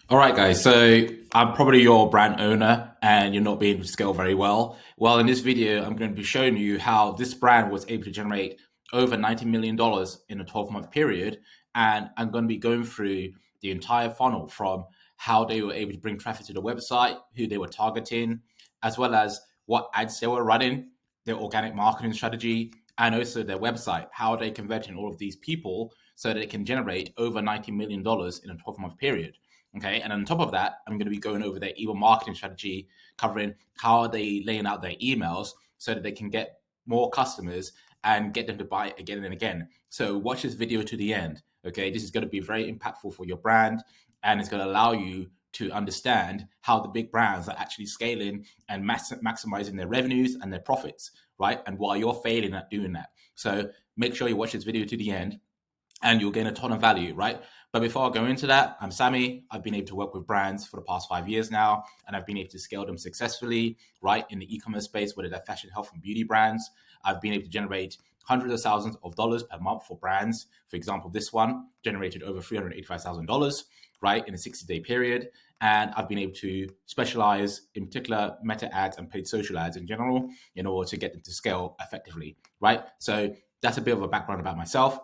All right, guys. So I'm probably your brand owner and you're not being able to scale very well. Well, in this video, I'm going to be showing you how this brand was able to generate over $90 million in a 12-month period. And I'm going to be going through the entire funnel from how they were able to bring traffic to the website, who they were targeting, as well as what ads they were running, their organic marketing strategy, and also their website, how they converting all of these people so that they can generate over $90 million in a 12-month period. Okay. And on top of that, I'm going to be going over their email marketing strategy, covering how are they laying out their emails so that they can get more customers and get them to buy again and again. So watch this video to the end. Okay. This is going to be very impactful for your brand, and it's going to allow you to understand how the big brands are actually scaling and maximizing their revenues and their profits, right? And while you're failing at doing that. So make sure you watch this video to the end and you'll gain a ton of value, right? But before I go into that, I'm Sammy. I've been able to work with brands for the past 5 years now, and I've been able to scale them successfully, right? In the e-commerce space, whether they're fashion, health, and beauty brands. I've been able to generate hundreds of thousands of dollars per month for brands. For example, this one generated over $385,000, right, in a 60-day period. And I've been able to specialize in particular meta ads and paid social ads in general in order to get them to scale effectively, right? So that's a bit of a background about myself.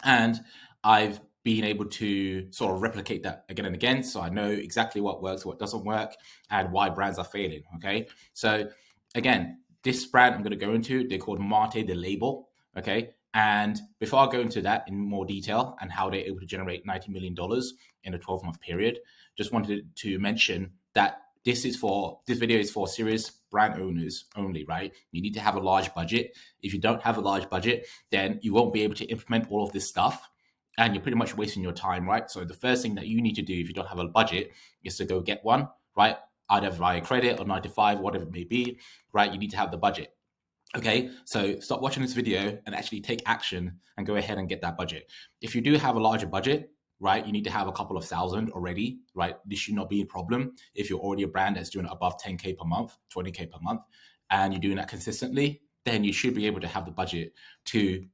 And I've been able to sort of replicate that again and again. So I know exactly what works, what doesn't work, and why brands are failing. Okay. So again, this brand I'm going to go into, they're called Mate the Label. Okay. And before I go into that in more detail and how they're able to generate $90 million in a 12-month period, just wanted to mention that this video is for serious brand owners only, right? You need to have a large budget. If you don't have a large budget, then you won't be able to implement all of this stuff, and you're pretty much wasting your time, right? So the first thing that you need to do if you don't have a budget is to go get one, right? Either via credit or 95, whatever it may be, right? You need to have the budget. Okay, so stop watching this video and actually take action and go ahead and get that budget. If you do have a larger budget, right, you need to have a couple of thousand already, right? This should not be a problem if you're already a brand that's doing above 10K per month, 20K per month, and you're doing that consistently, then you should be able to have the budget to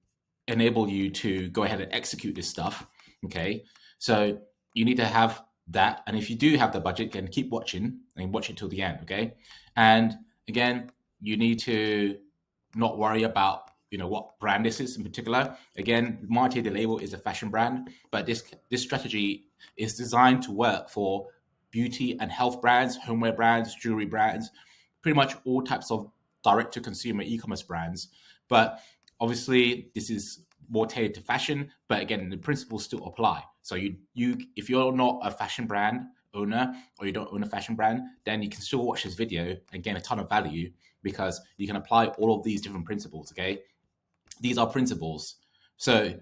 enable you to go ahead and execute this stuff. Okay, so you need to have that. And if you do have the budget, then keep watching and watch it till the end. Okay, and again, you need to not worry about what brand this is in particular. Again, Mate the Label is a fashion brand, but this strategy is designed to work for beauty and health brands, homeware brands, jewelry brands, pretty much all types of direct to consumer e-commerce brands. But obviously, this is more tailored to fashion. But again, the principles still apply. So you if you're not a fashion brand owner or you don't own a fashion brand, then you can still watch this video and gain a ton of value because you can apply all of these different principles. Okay, these are principles, so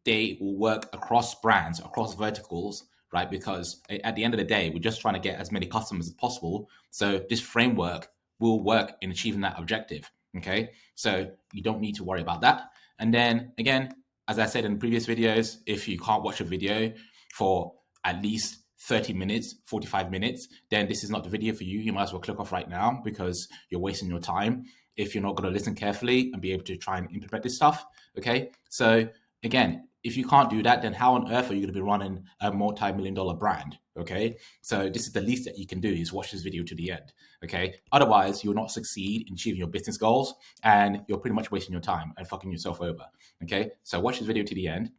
they will work across brands, across verticals, right? Because at the end of the day, we're just trying to get as many customers as possible. So this framework will work in achieving that objective. Okay, so you don't need to worry about that. And then again, as I said in previous videos, if you can't watch a video for at least 30 minutes, 45 minutes, then this is not the video for you. You might as well click off right now because you're wasting your time if you're not going to listen carefully and be able to try and implement this stuff. Okay. So again, if you can't do that, then how on earth are you going to be running a multi-million-dollar brand? Okay. So this is the least that you can do is watch this video to the end. Okay. Otherwise, you'll not succeed in achieving your business goals and you're pretty much wasting your time and fucking yourself over. Okay. So watch this video to the end.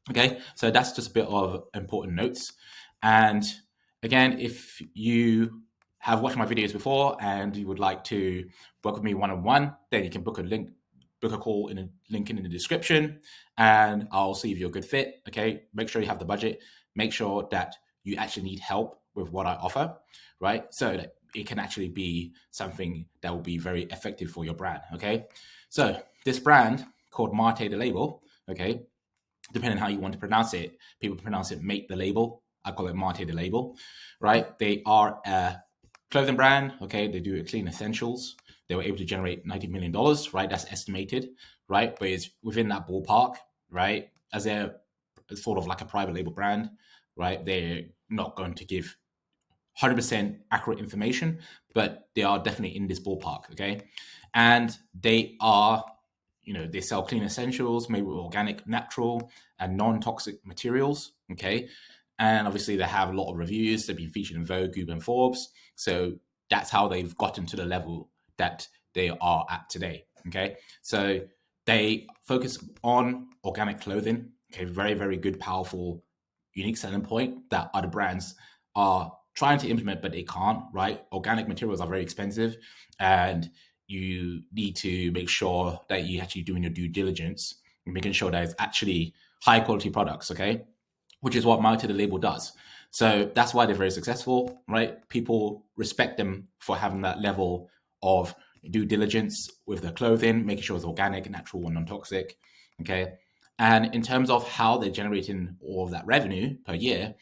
Okay. So that's just a bit of important notes. And again, if you have watched my videos before and you would like to work with me one-on-one, then you can book a call in a link in the description, and I'll see if you're a good fit. Okay, make sure you have the budget. Make sure that you actually need help with what I offer, right? So that it can actually be something that will be very effective for your brand. Okay, so this brand called Mate the Label. Okay, depending on how you want to pronounce it, people pronounce it Mate the Label. I call it Mate the Label, right? They are a clothing brand. Okay, they do clean essentials. They were able to generate $90 million, right? That's estimated, right? But it's within that ballpark, right? As they're sort of like a private label brand, right? They're not going to give 100% accurate information, but they are definitely in this ballpark, okay? And they are, they sell clean essentials made with organic, natural, and non-toxic materials, okay? And obviously they have a lot of reviews. They've been featured in Vogue, Goop, and Forbes. So that's how they've gotten to the level that they are at today. Okay. So they focus on organic clothing. Okay. Very, very good, powerful, unique selling point that other brands are trying to implement, but they can't, right? Organic materials are very expensive, and you need to make sure that you're actually doing your due diligence and making sure that it's actually high quality products, okay? Which is what Mighty the Label does. So that's why they're very successful, right? People respect them for having that level of due diligence with their clothing, making sure it's organic, natural, and non-toxic, okay? And in terms of how they're generating all of that revenue per year,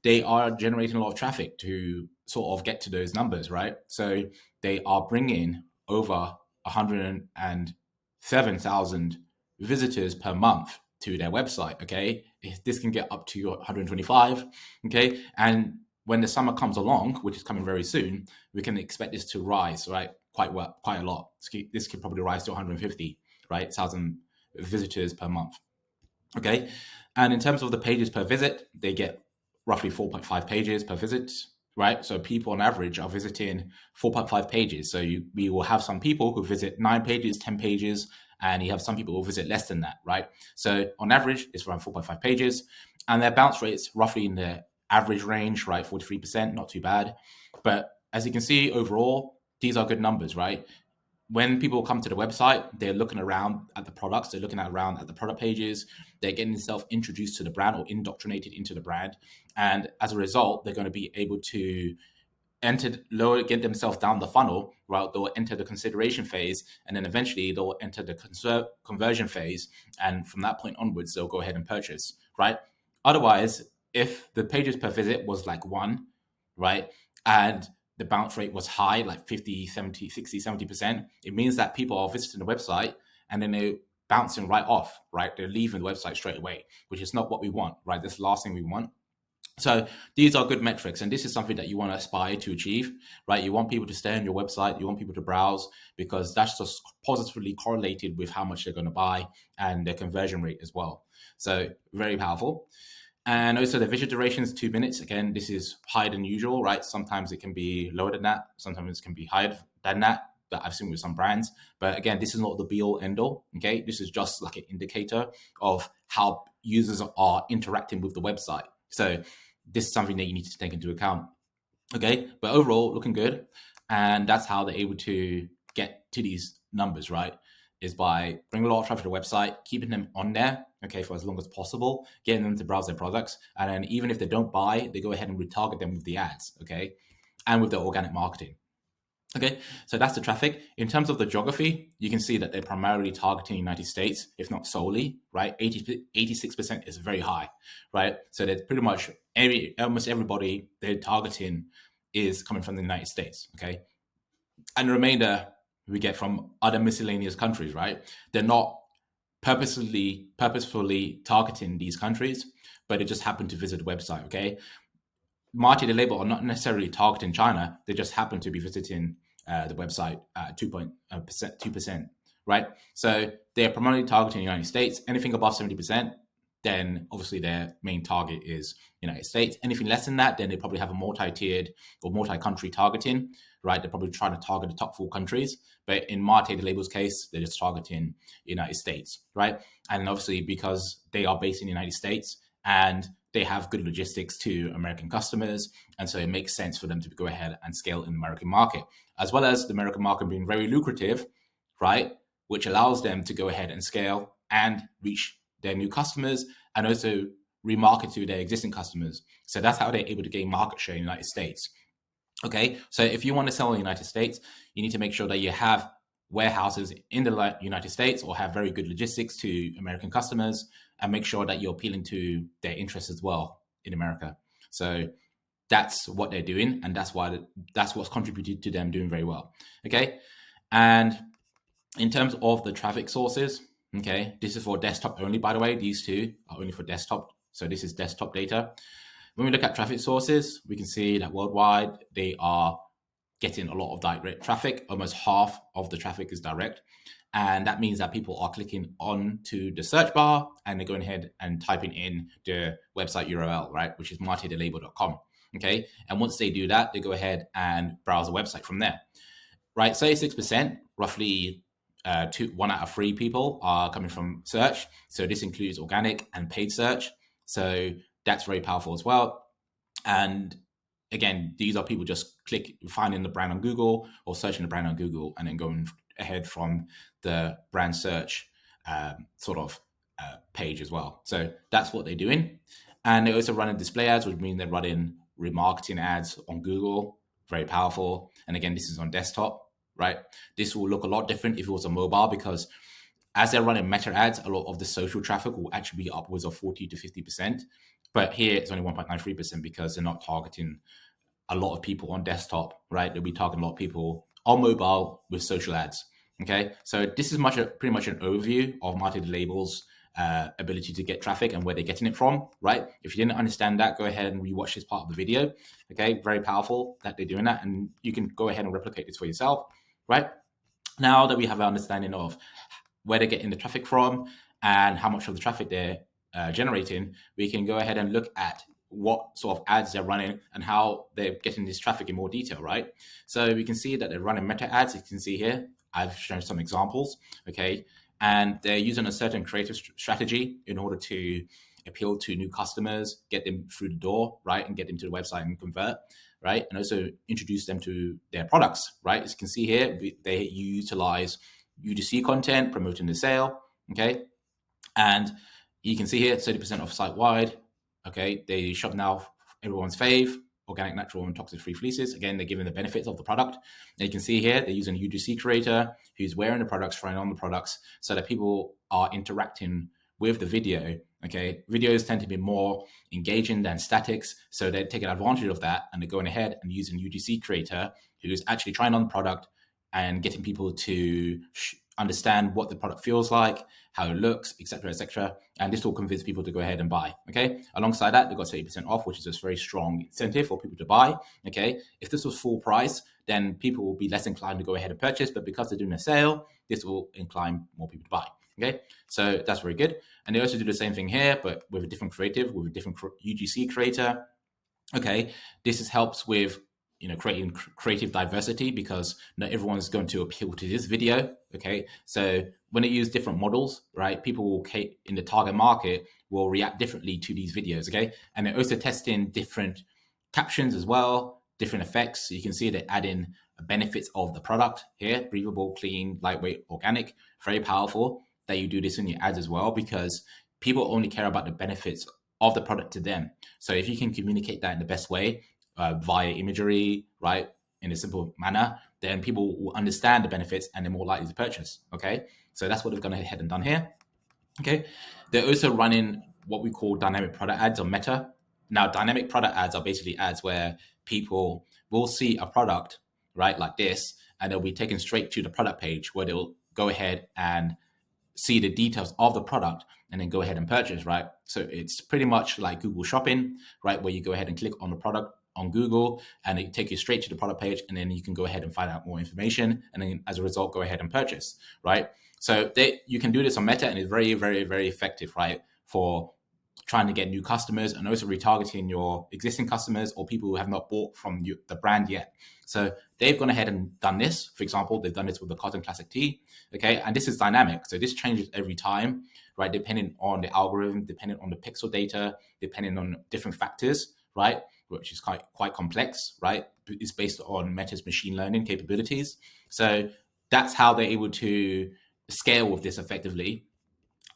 they are generating a lot of traffic to sort of get to those numbers, right? So they are bringing over 107,000 visitors per month to their website, okay? This can get up to 125, okay? And when the summer comes along, which is coming very soon, we can expect this to rise, right? Quite a lot. This could probably rise to 150, right? 1,000 visitors per month, okay? And in terms of the pages per visit, they get roughly 4.5 pages per visit, right? So people on average are visiting 4.5 pages. So we will have some people who visit 9 pages, 10 pages, and you have some people who visit less than that, right? So on average, it's around 4.5 pages, and their bounce rates roughly in the average range, right? 43%, not too bad. But as you can see, overall, these are good numbers, right? When people come to the website, they're looking around at the products, they're looking around at the product pages, they're getting themselves introduced to the brand or indoctrinated into the brand. And as a result, they're going to be able to get themselves down the funnel, right? They'll enter the consideration phase, and then eventually they'll enter the conversion phase. And from that point onwards, they'll go ahead and purchase, right? Otherwise, if the pages per visit was like 1, right, and the bounce rate was high, like 50, 70, 60, 70%, it means that people are visiting the website and then they're bouncing right off, right? They're leaving the website straight away, which is not what we want, right? That's the last thing we want. So these are good metrics, and this is something that you want to aspire to achieve, right? You want people to stay on your website, you want people to browse, because that's just positively correlated with how much they're going to buy and their conversion rate as well. So very powerful. And also the visit duration is 2 minutes. Again, this is higher than usual, right? Sometimes it can be lower than that. Sometimes it can be higher than that I've seen with some brands. But again, this is not the be all end all, okay? This is just like an indicator of how users are interacting with the website. So this is something that you need to take into account, okay? But overall, looking good. And that's how they're able to get to these numbers, right? Is by bringing a lot of traffic to the website, keeping them on there, okay, for as long as possible, getting them to browse their products. And then even if they don't buy, they go ahead and retarget them with the ads, okay? And with the organic marketing. Okay, so that's the traffic. In terms of the geography, you can see that they're primarily targeting the United States, if not solely, right? 86% is very high, right? So that pretty much almost everybody they're targeting is coming from the United States, okay? And the remainder we get from other miscellaneous countries, right? They're not purposefully targeting these countries, but they just happen to visit the website, okay? Mighty the Label are not necessarily targeting China. They just happen to be visiting the website 2%, right? So they're primarily targeting the United States. Anything above 70%, then obviously their main target is United States. Anything less than that, then they probably have a multi-tiered or multi-country targeting, right? They're probably trying to target the top 4 countries. But in Mighty the Label's case, they're just targeting the United States, right? And obviously because they are based in the United States and they have good logistics to American customers. And so it makes sense for them to go ahead and scale in the American market, as well as the American market being very lucrative, right? Which allows them to go ahead and scale and reach their new customers and also remarket to their existing customers. So that's how they're able to gain market share in the United States. Okay, so if you want to sell in the United States, you need to make sure that you have warehouses in the United States or have very good logistics to American customers, and make sure that you're appealing to their interests as well in America. So that's what they're doing, and that's what's contributed to them doing very well. Okay, and in terms of the traffic sources, okay, this is for desktop only, by the way. These two are only for desktop, so this is desktop data. When we look at traffic sources, we can see that worldwide they are getting a lot of direct traffic. Almost half of the traffic is direct. And that means that people are clicking onto the search bar and they're going ahead and typing in the website URL, right, which is martydelabel.com. Okay. And once they do that, they go ahead and browse the website from there, right? 36%, roughly 1 out of 3 people are coming from search. So this includes organic and paid search. So that's very powerful as well. And again, these are people just finding the brand on Google or searching the brand on Google and then going ahead from the brand search page as well. So that's what they're doing. And they're also running display ads, which means they're running remarketing ads on Google. Very powerful. And again, this is on desktop, right? This will look a lot different if it was a mobile, because as they're running meta ads, a lot of the social traffic will actually be upwards of 40 to 50%. But here it's only 1.93% because they're not targeting a lot of people on desktop, right? They'll be targeting a lot of people on mobile with social ads. Okay, so this is pretty much an overview of Marty the Label's ability to get traffic and where they're getting it from, right? If you didn't understand that, go ahead and rewatch this part of the video. Okay, very powerful that they're doing that, and you can go ahead and replicate this for yourself, right? Now that we have an understanding of where they're getting the traffic from and how much of the traffic they're generating, we can go ahead and look at what sort of ads they're running and how they're getting this traffic in more detail, right? So we can see that they're running meta ads. You can see here, I've shown some examples, okay? And they're using a certain creative strategy in order to appeal to new customers, get them through the door, right? And get them to the website and convert, right? And also introduce them to their products, right? As you can see here, they utilize UGC content, promoting the sale, okay? And you can see here, 30% off site-wide, okay? They shop now, everyone's fave, organic, natural, and toxic-free fleeces. Again, they're giving the benefits of the product. And you can see here, they're using a UGC creator who's wearing the products, trying on the products, so that people are interacting with the video, okay? Videos tend to be more engaging than statics, so they're taking advantage of that, and they're going ahead and using UGC creator who's actually trying on the product and getting people to understand what the product feels like, how it looks, etc., etc. And this will convince people to go ahead and buy, okay? Alongside that, they've got 30% off, which is a very strong incentive for people to buy, okay? If this was full price, then people will be less inclined to go ahead and purchase, but because they're doing a sale, this will incline more people to buy, okay? So that's very good. And they also do the same thing here, but with a different creative, with a different UGC creator, okay? This helps with creating creative diversity, because not everyone's going to appeal to this video, okay? So when they use different models, right, people will in the target market will react differently to these videos, okay? And they're also testing different captions as well, different effects. So you can see they add in benefits of the product here: breathable, clean, lightweight, organic. Very powerful that you do this in your ads as well, because people only care about the benefits of the product to them. So if you can communicate that in the best way, via imagery, right, in a simple manner, then people will understand the benefits and they're more likely to purchase, okay? So that's what they've gone ahead and done here, okay? They're also running what we call dynamic product ads on Meta. Now, dynamic product ads are basically ads where people will see a product, right, like this, and they'll be taken straight to the product page where they'll go ahead and see the details of the product and then go ahead and purchase, right? So it's pretty much like Google Shopping, right, where you go ahead and click on the product on Google and it take you straight to the product page, and then you can go ahead and find out more information, and then as a result go ahead and purchase, right? So you can do this on Meta, and it's very, very, very effective, right, for trying to get new customers and also retargeting your existing customers or people who have not bought from the brand yet. So they've gone ahead and done this. For example, they've done this with the Cotton Classic Tee, okay? And this is dynamic. So this changes every time, right? Depending on the algorithm, depending on the pixel data, depending on different factors, right? Which is quite complex, right? It's based on Meta's machine learning capabilities. So that's how they're able to scale with this effectively.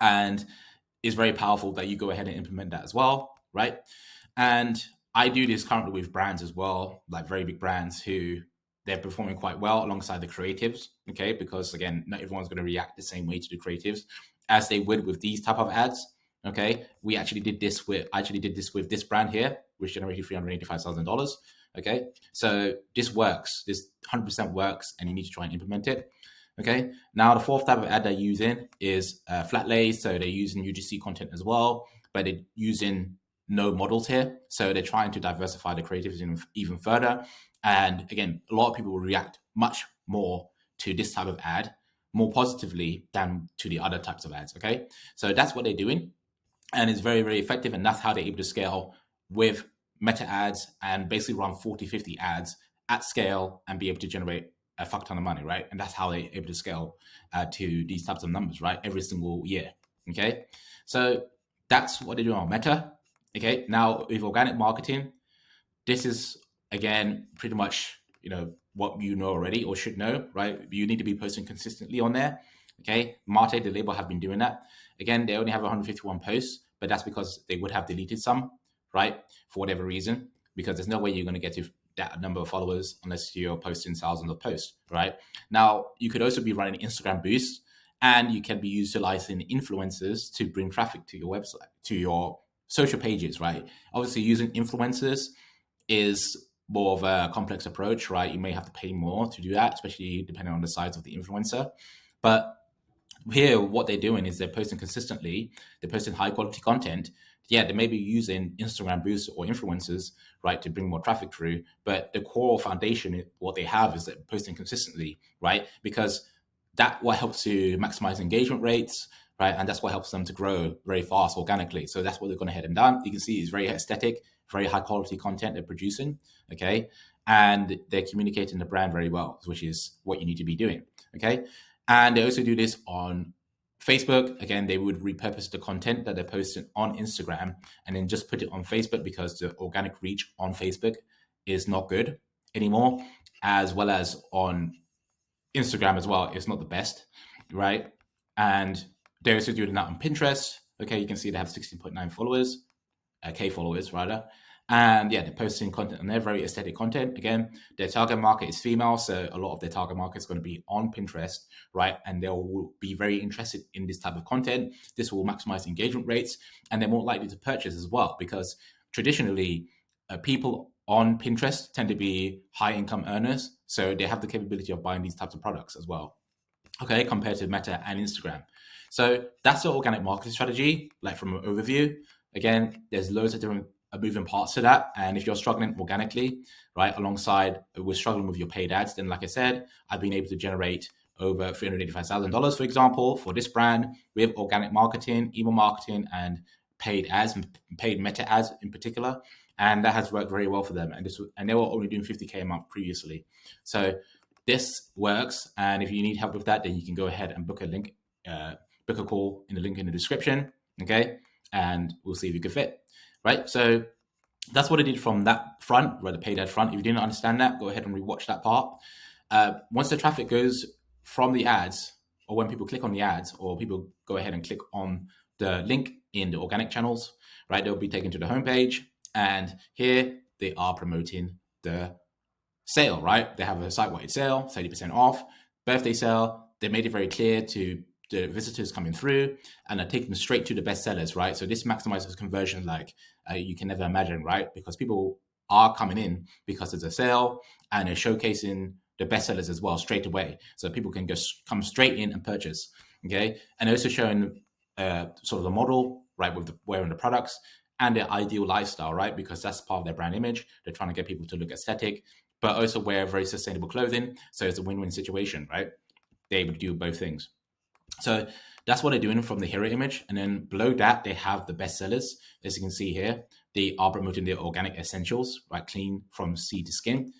And it's very powerful that you go ahead and implement that as well, right? And I do this currently with brands as well, like very big brands who they're performing quite well alongside the creatives, okay? Because again, not everyone's going to react the same way to the creatives as they would with these type of ads, okay? I actually did this with this brand here, which generated $385,000, okay? So this works, this 100% works, and you need to try and implement it. Okay, now the fourth type of ad they're using is flat lays. So they're using UGC content as well, but they're using no models here. So they're trying to diversify the creatives even further. And again, a lot of people will react much more to this type of ad more positively than to the other types of ads. Okay, so that's what they're doing, and it's very, very effective. And that's how they're able to scale with meta ads and basically run 40, 50 ads at scale and be able to generate a fuck ton of money, right? And that's how they're able to scale to these types of numbers, right? Every single year. Okay, so that's what they do on Meta. Okay, now with organic marketing, this is again pretty much what you know already or should know, right? You need to be posting consistently on there. Okay, Marte, the label, have been doing that. Again, they only have 151 posts, but that's because they would have deleted some, right? For whatever reason, because there's no way you're going to get to that number of followers unless you're posting thousands of posts, right? Now, you could also be running Instagram boosts, and you can be utilizing influencers to bring traffic to your website, to your social pages, right? Obviously, using influencers is more of a complex approach, right? You may have to pay more to do that, especially depending on the size of the influencer. But here, what they're doing is they're posting consistently, they're posting high quality content. Yeah, they may be using Instagram boosts or influencers, right, to bring more traffic through. But the core foundation, what they have is that posting consistently, right? Because that what helps to maximize engagement rates, right? And that's what helps them to grow very fast organically. So that's what they've gone ahead and done. You can see it's very aesthetic, very high quality content they're producing, okay? And they're communicating the brand very well, which is what you need to be doing, okay? And they also do this on Facebook. Again, they would repurpose the content that they're posting on Instagram and then just put it on Facebook because the organic reach on Facebook is not good anymore, as well as on Instagram as well. It's not the best, right? And they're also doing that on Pinterest. Okay, you can see they have 16.9 followers, K followers rather. And yeah, they're posting content and they're very aesthetic content. Again, their target market is female, so a lot of their target market is going to be on Pinterest, right? And they'll be very interested in this type of content. This will maximize engagement rates, and they're more likely to purchase as well, because traditionally, people on Pinterest tend to be high income earners, so they have the capability of buying these types of products as well, okay, compared to Meta and Instagram. So that's the organic marketing strategy, like from an overview. Again, there's loads of different moving parts to that. And if you're struggling organically, right, alongside with struggling with your paid ads, then like I said, I've been able to generate over $385,000, for example, for this brand with organic marketing, email marketing, and paid ads, and paid Meta ads in particular. And that has worked very well for them. And they were only doing 50K a month previously. So this works. And if you need help with that, then you can go ahead and book a call in the link in the description. Okay. And we'll see if you can fit. Right. So that's what I did from that front, right, the paid ad front. If you didn't understand that, go ahead and rewatch that part. Once the traffic goes from the ads, or when people click on the ads, or people go ahead and click on the link in the organic channels, right, they'll be taken to the homepage. And here they are promoting the sale, right? They have a site-wide sale, 30% off, birthday sale. They made it very clear to the visitors coming through, and are taking straight to the best sellers, right? So this maximizes conversion like you can never imagine, right? Because people are coming in because there's a sale, and they're showcasing the best sellers as well straight away. So people can just come straight in and purchase, okay? And also showing sort of the model, right, with wearing the products and their ideal lifestyle, right? Because that's part of their brand image. They're trying to get people to look aesthetic, but also wear very sustainable clothing. So it's a win-win situation, right? They're able to do both things. So that's what they're doing from the hero image. And then below that, they have the best sellers. As you can see here, they are promoting their organic essentials, right? Clean from seed to skin.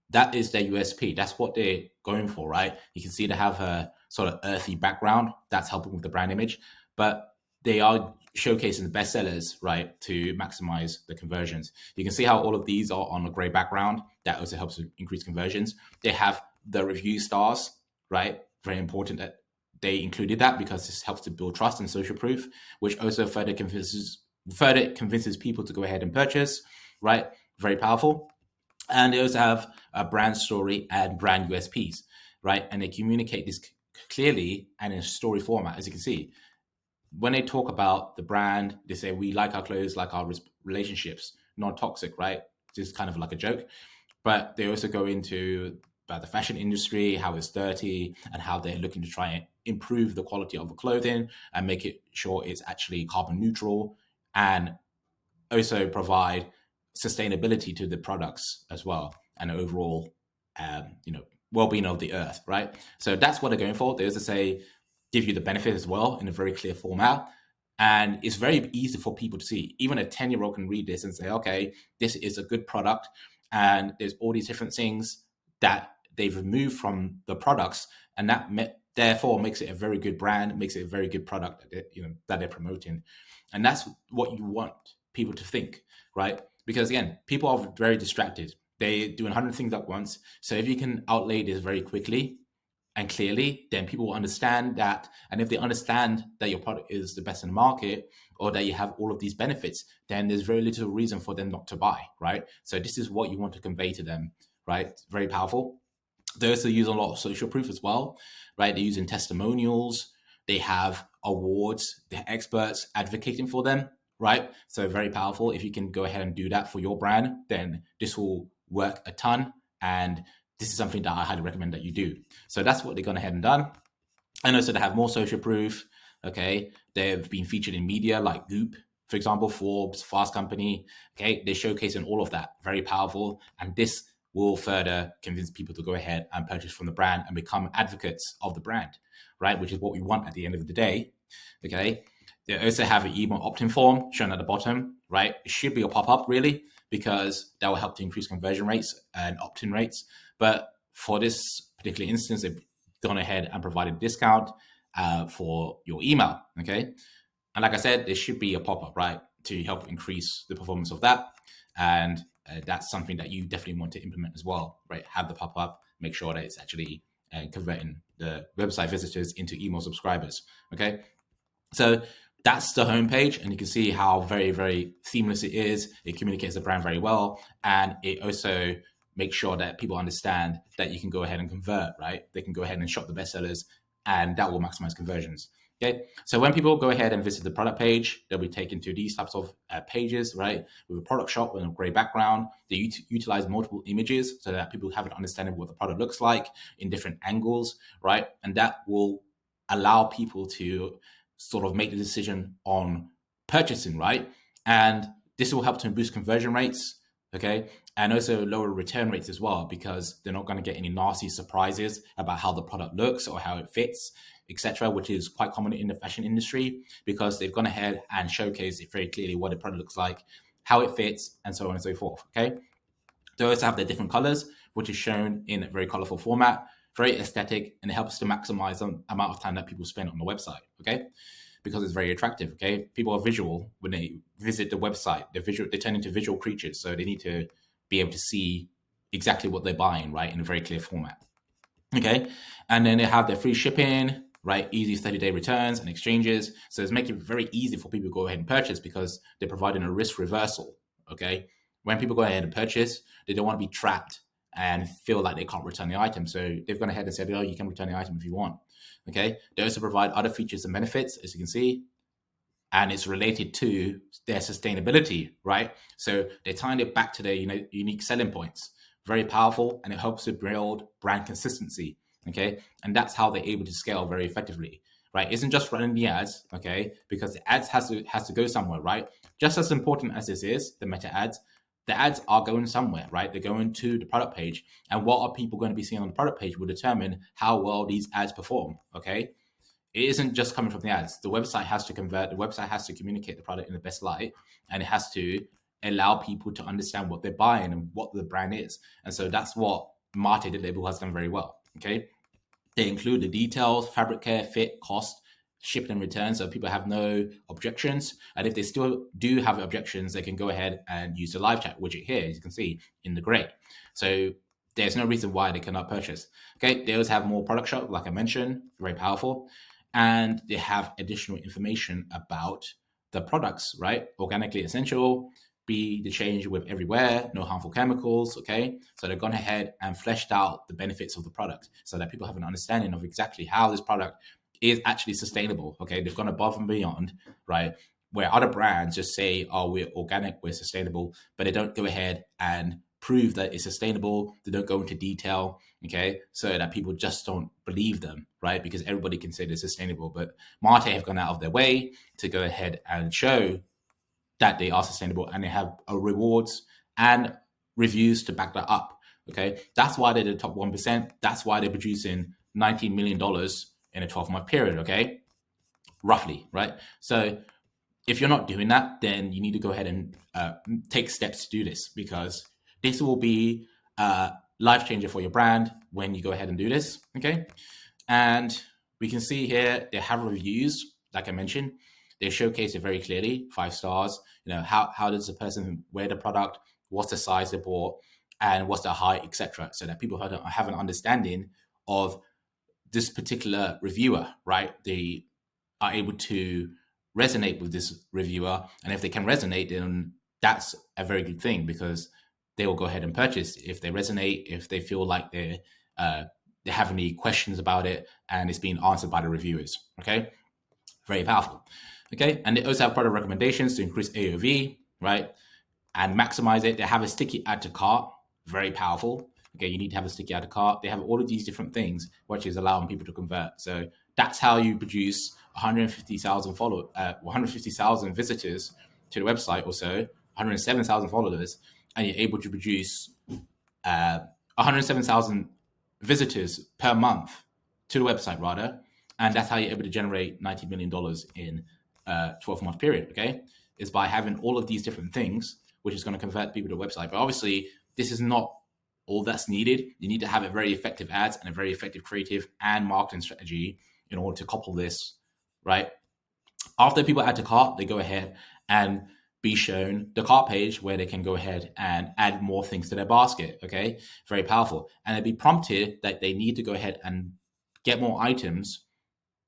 That is their USP. That's what they're going for, right? You can see they have a sort of earthy background. That's helping with the brand image. But they are showcasing the best sellers, right, to maximize the conversions. You can see how all of these are on a gray background. That also helps to increase conversions. They have the review stars, right? Very important that they included that, because this helps to build trust and social proof, which also further convinces people to go ahead and purchase, right? Very powerful. And they also have a brand story and brand USPs, right? And they communicate this clearly and in story format, as you can see. When they talk about the brand, they say, we like our clothes, like our relationships, non-toxic, right? Just kind of like a joke. But they also go into about the fashion industry, how it's dirty, and how they're looking to try and improve the quality of the clothing and make it sure it's actually carbon neutral, and also provide sustainability to the products as well. and overall, well-being of the earth, right? So that's what they're going for. They also say give you the benefit as well in a very clear format. And it's very easy for people to see. Even a 10-year-old can read this and say, okay, this is a good product. And there's all these different things that they've removed from the products. And that therefore makes it a very good brand, makes it a very good product that they're promoting. And that's what you want people to think, right? Because again, people are very distracted. They're doing 100 things at once. So if you can outlay this very quickly and clearly, then people will understand that. And if they understand that your product is the best in the market, or that you have all of these benefits, then there's very little reason for them not to buy, right? So this is what you want to convey to them, right? Very powerful. They also use a lot of social proof as well, right? They're using testimonials. They have awards. They're experts advocating for them, right? So very powerful. If you can go ahead and do that for your brand, then this will work a ton. And this is something that I highly recommend that you do. So that's what they've gone ahead and done. And also they have more social proof. Okay. They've been featured in media like Goop, for example, Forbes, Fast Company. Okay. They're showcasing all of that. Very powerful. And this will further convince people to go ahead and purchase from the brand and become advocates of the brand, right? Which is what we want at the end of the day. Okay. They also have an email opt-in form shown at the bottom, right? It should be a pop-up really, because that will help to increase conversion rates and opt-in rates. But for this particular instance, they've gone ahead and provided a discount for your email, okay? And like I said, there should be a pop-up, right, to help increase the performance of that. And that's something that you definitely want to implement as well, right? Have the pop-up, make sure that it's actually converting the website visitors into email subscribers, okay? So that's the homepage, and you can see how very, very seamless it is. It communicates the brand very well, and it also makes sure that people understand that you can go ahead and convert, right? They can go ahead and shop the bestsellers, and that will maximize conversions. Okay, so when people go ahead and visit the product page, they'll be taken to these types of pages, right? With a product shop with a gray background. They utilize multiple images so that people have an understanding of what the product looks like in different angles, right? And that will allow people to sort of make the decision on purchasing, right? And this will help to boost conversion rates, okay? And also lower return rates as well, because they're not going to get any nasty surprises about how the product looks or how it fits, etc., which is quite common in the fashion industry, because they've gone ahead and showcased it very clearly what the product looks like, how it fits, and so on and so forth, okay? They also have the different colors, which is shown in a very colorful format, very aesthetic, and it helps to maximize the amount of time that people spend on the website, okay? Because it's very attractive, okay? People are visual when they visit the website. They turn into visual creatures, so they need to be able to see exactly what they're buying, right, in a very clear format, okay? And then they have their free shipping, right, easy 30-day returns and exchanges. So it's making it very easy for people to go ahead and purchase, because they're providing a risk reversal, okay? When people go ahead and purchase, they don't want to be trapped and feel like they can't return the item. So they've gone ahead and said, oh, you can return the item if you want. Okay. They also provide other features and benefits, as you can see, and it's related to their sustainability, right? So they're tying it back to their unique selling points. Very powerful, and it helps to build brand consistency. Okay. And that's how they're able to scale very effectively, right? It isn't just running the ads, okay? Because the ads has to go somewhere, right? Just as important as this is, the meta ads, the ads are going somewhere, right? They're going to the product page. And what are people going to be seeing on the product page will determine how well these ads perform, okay? It isn't just coming from the ads. The website has to convert. The website has to communicate the product in the best light, and it has to allow people to understand what they're buying and what the brand is. And so that's what Mate, the label, has done very well, okay? They include the details, fabric care, fit, cost, shipping and return, so people have no objections. And if they still do have objections, they can go ahead and use the live chat widget here, as you can see in the gray. So there's no reason why they cannot purchase. Okay, they also have more product shop, like I mentioned, very powerful. And they have additional information about the products, right? Organically essential, be the change with everywhere, no harmful chemicals, okay? So they've gone ahead and fleshed out the benefits of the product so that people have an understanding of exactly how this product is actually sustainable, okay? They've gone above and beyond, right? Where other brands just say, oh, we're organic, we're sustainable, but they don't go ahead and prove that it's sustainable. They don't go into detail, okay? So that people just don't believe them, right? Because everybody can say they're sustainable, but Mate have gone out of their way to go ahead and show that they are sustainable, and they have rewards and reviews to back that up, Okay, that's why they're the top 1%. That's why they're producing $19 million in a 12-month period. Okay, roughly, right? So if you're not doing that, then you need to go ahead and take steps to do this, because this will be a life changer for your brand when you go ahead and do this. Okay, and we can see here they have reviews, like I mentioned. They showcase it very clearly, 5 stars. You know, how does the person wear the product, what's the size they bought, and what's the height, etc. So that people have an understanding of this particular reviewer, right? They are able to resonate with this reviewer, and if they can resonate, then that's a very good thing, because they will go ahead and purchase if they resonate, if they feel like they have any questions about it and it's being answered by the reviewers. Okay, very powerful. Okay, and they also have product recommendations to increase AOV, right, and maximize it. They have a sticky add to cart, very powerful. Okay, you need to have a sticky add to cart. They have all of these different things, which is allowing people to convert. So that's how you produce 150,000 visitors to the website, or so 107,000 followers, and you're able to produce 107,000 visitors per month to the website, rather, and that's how you're able to generate $90 million in a 12-month period. Okay, is by having all of these different things, which is going to convert people to the website. But obviously, this is not all that's needed. You need to have a very effective ads and a very effective creative and marketing strategy in order to couple this, right? After people add to cart, they go ahead and be shown the cart page where they can go ahead and add more things to their basket. Okay, very powerful. And they'd be prompted that they need to go ahead and get more items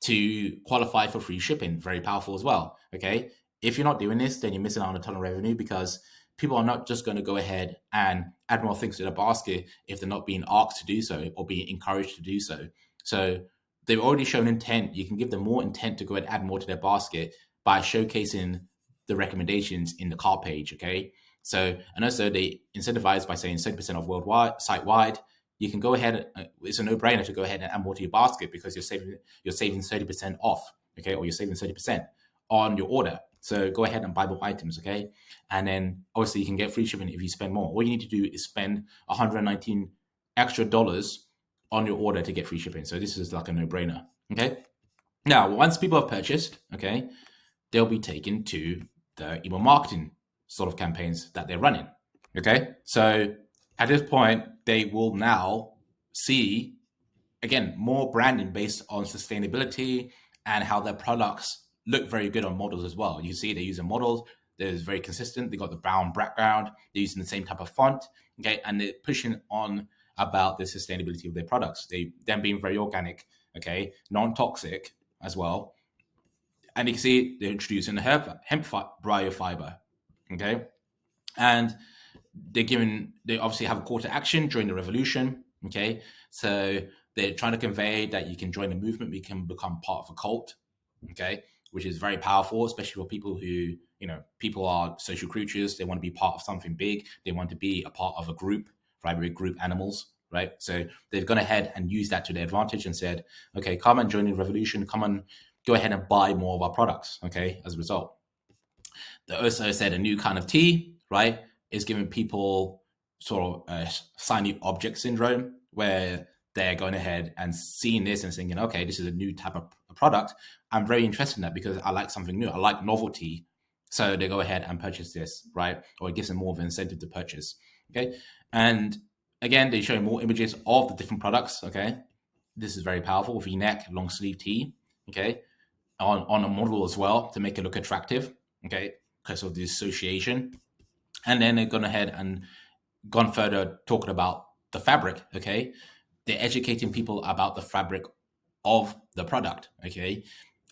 to qualify for free shipping. Very powerful as well. Okay, if you're not doing this, then you're missing out on a ton of revenue, because people are not just going to go ahead and add more things to the basket if they're not being asked to do so or being encouraged to do so. So they've already shown intent. You can give them more intent to go ahead and add more to their basket by showcasing the recommendations in the cart page. Okay, so, and also they incentivize by saying 70% off worldwide, site-wide. You can go ahead, it's a no-brainer to go ahead and add more to your basket, because you're saving 30% off, okay, or you're saving 30% on your order. So go ahead and buy more items, okay? And then obviously you can get free shipping if you spend more. All you need to do is spend $119 extra on your order to get free shipping. So this is like a no-brainer, okay? Now, once people have purchased, okay, they'll be taken to the email marketing sort of campaigns that they're running, okay? So at this point, they will now see, again, more branding based on sustainability and how their products look very good on models as well. You see they're using models that is very consistent. They got the brown background. They're using the same type of font, okay? And they're pushing on about the sustainability of their products. Them being very organic, okay? Non-toxic as well. And you can see they're introducing the hemp biofiber, okay? And they obviously have a call to action during the revolution, okay? So they're trying to convey that you can join the movement, you can become part of a cult, okay? Which is very powerful, especially for people who, people are social creatures. They want to be part of something big. They want to be a part of a group, right? We're group animals, right? So they've gone ahead and used that to their advantage and said, okay, come and join the revolution. Come and go ahead and buy more of our products, okay, as a result. They also said a new kind of tea, right, is giving people sort of shiny object syndrome, where they're going ahead and seeing this and thinking, okay, this is a new type of product. I'm very interested in that because I like something new. I like novelty. So they go ahead and purchase this, right? Or it gives them more of an incentive to purchase, okay? And again, they show more images of the different products, okay? This is very powerful. V-neck, long sleeve tee, okay? On a model as well to make it look attractive, okay? Because of the association. And then they've gone ahead and gone further talking about the fabric, okay? They're educating people about the fabric of the product, okay?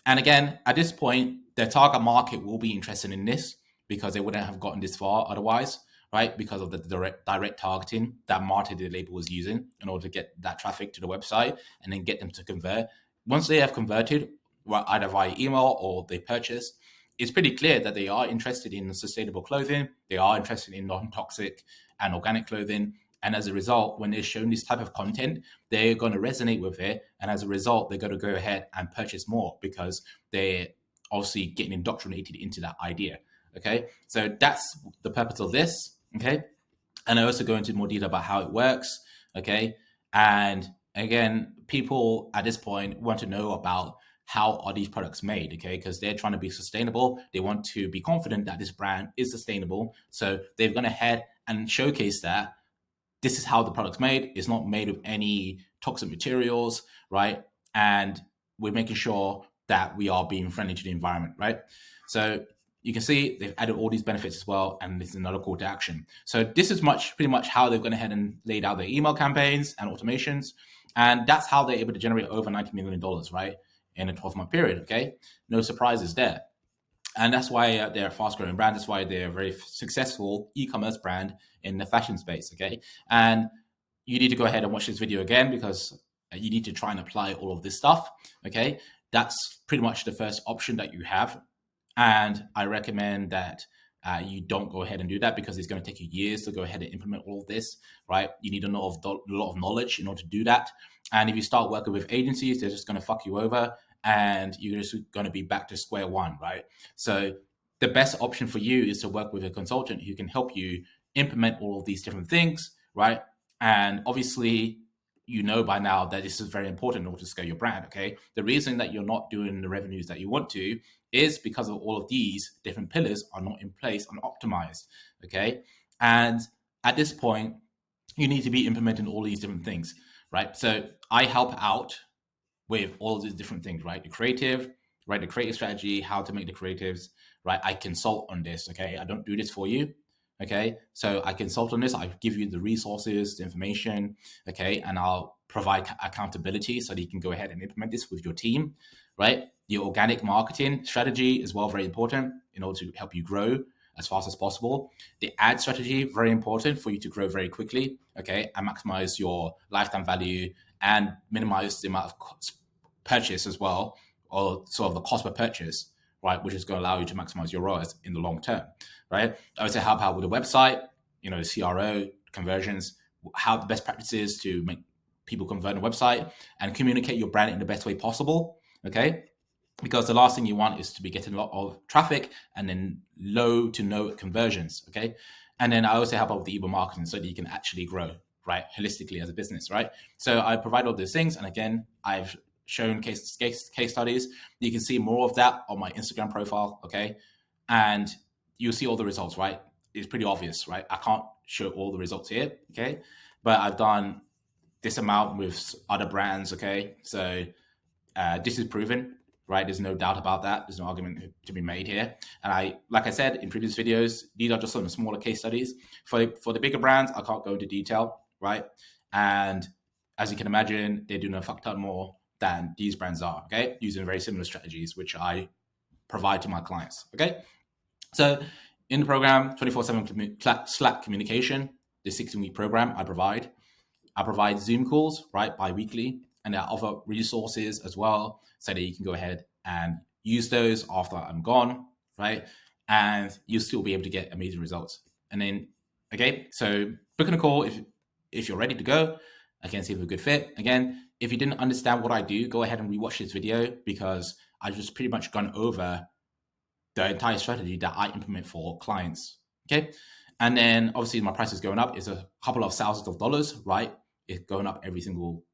And again, at this point, their target market will be interested in this because they wouldn't have gotten this far otherwise, right? Because of the direct targeting that Marketing Label was using in order to get that traffic to the website and then get them to convert. Once they have converted, either via email or they purchase, it's pretty clear that they are interested in sustainable clothing. They are interested in non-toxic and organic clothing. And as a result, when they're shown this type of content, they're going to resonate with it. And as a result, they're going to go ahead and purchase more because they're obviously getting indoctrinated into that idea. Okay, so that's the purpose of this. Okay, And I also go into more detail about how it works. Okay. And again, people at this point want to know about how are these products made, okay? Because they're trying to be sustainable. They want to be confident that this brand is sustainable. So they've gone ahead and showcased that this is how the product's made. It's not made of any toxic materials, right? And we're making sure that we are being friendly to the environment, right? So you can see they've added all these benefits as well, and this is another call to action. So this is pretty much how they've gone ahead and laid out their email campaigns and automations, and that's how they're able to generate over $90 million, right, in a 12-month period. Okay, no surprises there. And that's why they're a fast-growing brand. That's why they're a very successful e-commerce brand in the fashion space, okay? And you need to go ahead and watch this video again because you need to try and apply all of this stuff, okay? That's pretty much the first option that you have. And I recommend that you don't go ahead and do that because it's going to take you years to go ahead and implement all of this, right? You need a lot of knowledge in order to do that. And if you start working with agencies, they're just going to fuck you over and you're just going to be back to square one, right? So the best option for you is to work with a consultant who can help you implement all of these different things, right? And obviously, you know by now that this is very important in order to scale your brand, okay? The reason that you're not doing the revenues that you want to is because of all of these different pillars are not in place and optimized, okay? And at this point, you need to be implementing all these different things, right? So I help out with all of these different things, right? The creative strategy, how to make the creatives, right? I consult on this, okay? I don't do this for you, okay? So I consult on this. I give you the resources, the information, okay? And I'll provide accountability so that you can go ahead and implement this with your team, right? The organic marketing strategy is very important in order to help you grow as fast as possible. The ad strategy, very important for you to grow very quickly, okay? And maximize your lifetime value and minimize the amount of purchase as well, or sort of the cost per purchase, right? Which is going to allow you to maximize your ROAS in the long term, right? I would say help out with the website, the CRO, conversions, how the best practices to make people convert on a website and communicate your brand in the best way possible, okay? Because the last thing you want is to be getting a lot of traffic and then low to no conversions, okay? And then I also help out with the email marketing so that you can actually grow, right? Holistically as a business, right? So I provide all those things. And again, I've shown case studies. You can see more of that on my Instagram profile, okay? And you'll see all the results, right? It's pretty obvious, right? I can't show all the results here, okay? But I've done this amount with other brands, okay? So this is proven, right? There's no doubt about that. There's no argument to be made here. And like I said in previous videos, these are just some smaller case studies. For the bigger brands, I can't go into detail, right? And as you can imagine, they're doing a fuck ton more than these brands are, okay? Using very similar strategies, which I provide to my clients, okay? So in the program, 24/7 Slack communication, the 16-week program I provide Zoom calls, right, bi-weekly, and there are other resources as well so that you can go ahead and use those after I'm gone, right? And you'll still be able to get amazing results. And then, okay, so booking a call if you're ready to go, I can see if it's a good fit. Again, if you didn't understand what I do, go ahead and rewatch this video because I've just pretty much gone over the entire strategy that I implement for clients, okay? And then obviously my price is going up. It's a couple of thousands of dollars, right? It's going up every single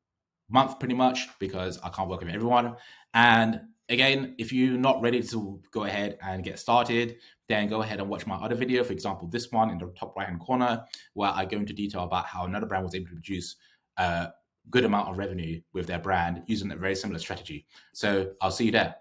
month pretty much because I can't work with everyone. And again, if you're not ready to go ahead and get started, then go ahead and watch my other video. For example, this one in the top right-hand corner, where I go into detail about how another brand was able to produce a good amount of revenue with their brand using a very similar strategy. So I'll see you there.